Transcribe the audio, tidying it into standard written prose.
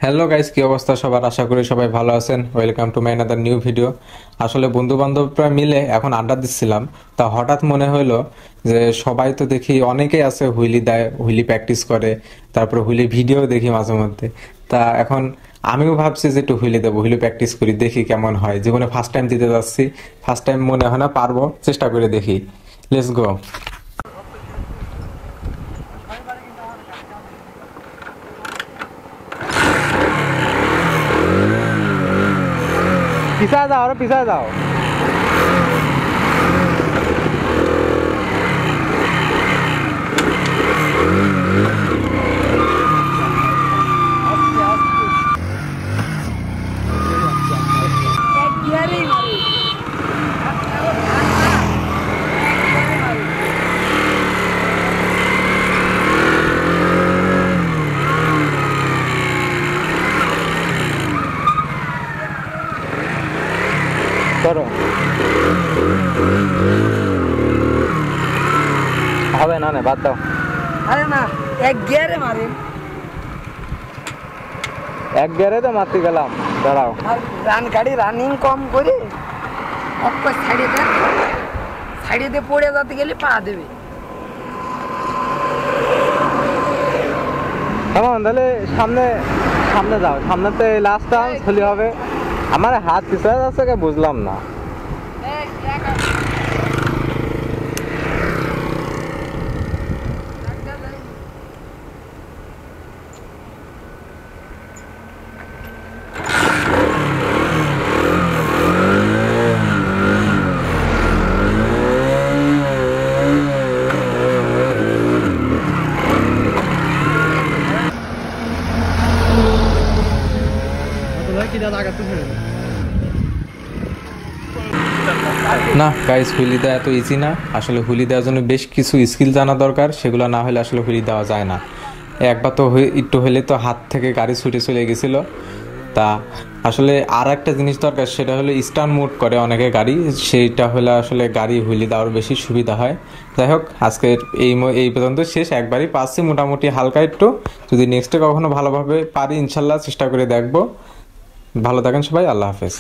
Hello guys, কি অবস্থা সবার? আশা করি সবাই ভালো আছেন। Welcome to my another new video. আসলে বন্ধু বান্ধবরা মিলে এখন আড্ডা দিচ্ছিলাম, তা হঠাৎ মনে হলো যে সবাই তো দেখি অনেকেই আছে হুইলি দেয়, হুইলি প্র্যাকটিস করে, তারপরে হুইলি ভিডিও দেখি মাঝে মধ্যে। তা এখন আমিও ভাবছি যে একটু হুইলি দেবো, হুইলি প্র্যাকটিস করি, দেখি কেমন হয়। জীবনে ফার্স্ট টাইম দিতে যাচ্ছি, ফার্স্ট টাইম মনে হয় না পারবো, চেষ্টা করে দেখি। Let's go. পিছায় যাও, আরো পিছায় যাও। করো, হবে না, বাদ দাও। আরে না, এক গিয়ারে মারেন। এক গিয়ারে তো মারতে গেলাম, দাঁড়াও। আর গাড়ি রানিং কম করে অক্কর সাইডে দিয়ে পড়ে যেতে গেলে পা দেবে। কেমন তাহলে? সামনে সামনে যাও, সামনেতে লাস্ট চান্স হলে হবে। আমার হাত পিছায় যাচ্ছে, বুঝলাম না। না গাইস, হুইলি দেওয়া এত ইজি না। আসলে হুইলি দেওয়ার জন্য বেশ কিছু স্কিল জানা দরকার, সেগুলো না হলে আসলে হুইলি দেওয়া যায় না। একবার তো একটু হলে তো হাত থেকে গাড়ি ছুটে চলে গেছিলো। তা আসলে আর একটা জিনিস দরকার, সেটা হলো স্টার্ন মোড করে অনেকে গাড়ি, সেইটা হলে আসলে গাড়ি হুইলি দেওয়ার বেশি সুবিধা হয়। যাই হোক, আজকের এই পর্যন্ত শেষ। একবারই পাচ্ছি মোটামুটি হালকা একটু। যদি নেক্সটে কখনো ভালোভাবে পারি ইনশাল্লাহ চেষ্টা করে দেখবো। ভালো থাকেন সবাই, আল্লাহ হাফেজ।